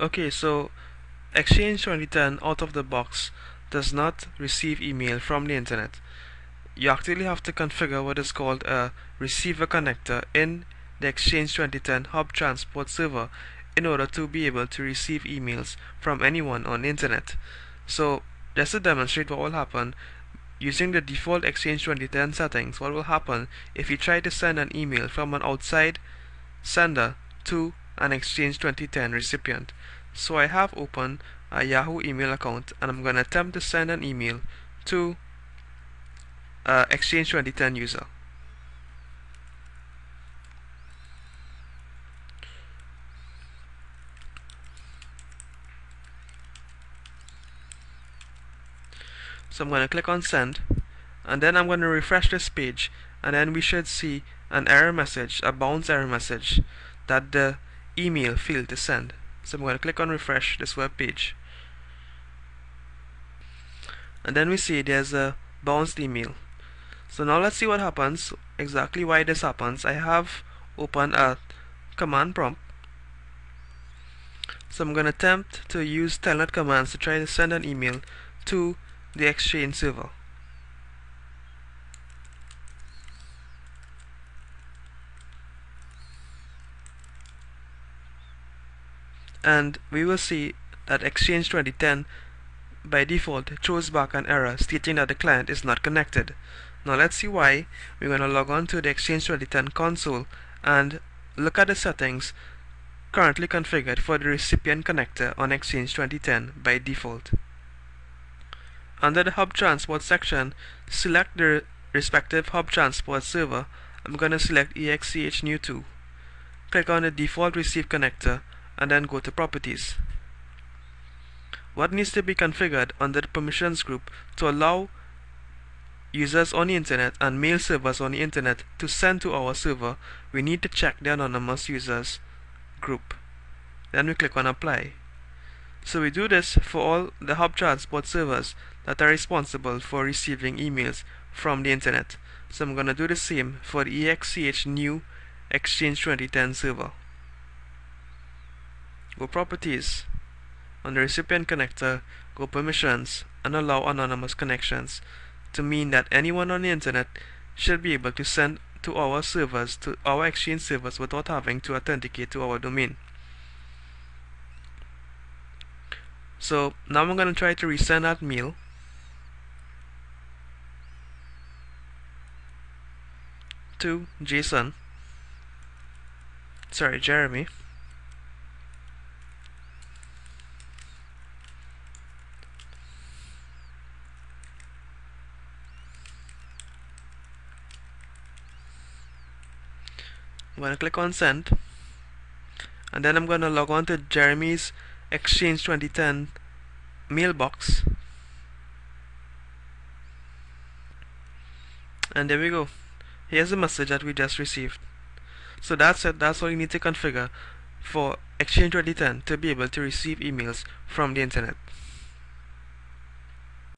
Okay, so Exchange 2010 out of the box does not receive email from the internet. You actually have to configure what is called a receiver connector in the Exchange 2010 Hub Transport server in order to be able to receive emails from anyone on the internet. So just to demonstrate what will happen, using the default Exchange 2010 settings, what will happen if you try to send an email from an outside sender to an Exchange 2010 recipient. So I have opened a Yahoo email account and I'm going to attempt to send an email to Exchange 2010 user. So I'm going to click on send, and then I'm going to refresh this page, and then we should see an error message, a bounce error message, that the email failed to send. So I'm going to click on refresh this web page, and then we see there's a bounced email. So now let's see what happens, exactly why this happens. I have opened a command prompt. So I'm going to attempt to use telnet commands to try to send an email to the Exchange server. And we will see that Exchange 2010 by default throws back an error stating that the client is not connected. Now let's see why. We're going to log on to the Exchange 2010 console and look at the settings currently configured for the recipient connector on Exchange 2010 by default. Under the Hub Transport section, select the respective Hub Transport server. I'm going to select EXCH New 2. Click on the default receive connector and then go to Properties. What needs to be configured under the permissions group to allow users on the internet and mail servers on the internet to send to our server, we need to check the anonymous users group. Then we click on apply. So we do this for all the Hub Transport servers that are responsible for receiving emails from the internet. So I'm going to do the same for the EXCH New Exchange 2010 server. Go Properties. On the recipient connector, go Permissions and allow anonymous connections to mean that anyone on the internet should be able to send to our servers, to our Exchange servers, without having to authenticate to our domain. So now I'm going to try to resend that mail. To Jeremy. I'm going to click on send, and then I'm going to log on to Jeremy's Exchange 2010 mailbox, and there we go. Here's the message that we just received. So that's it. That's all you need to configure for Exchange 2010 to be able to receive emails from the internet.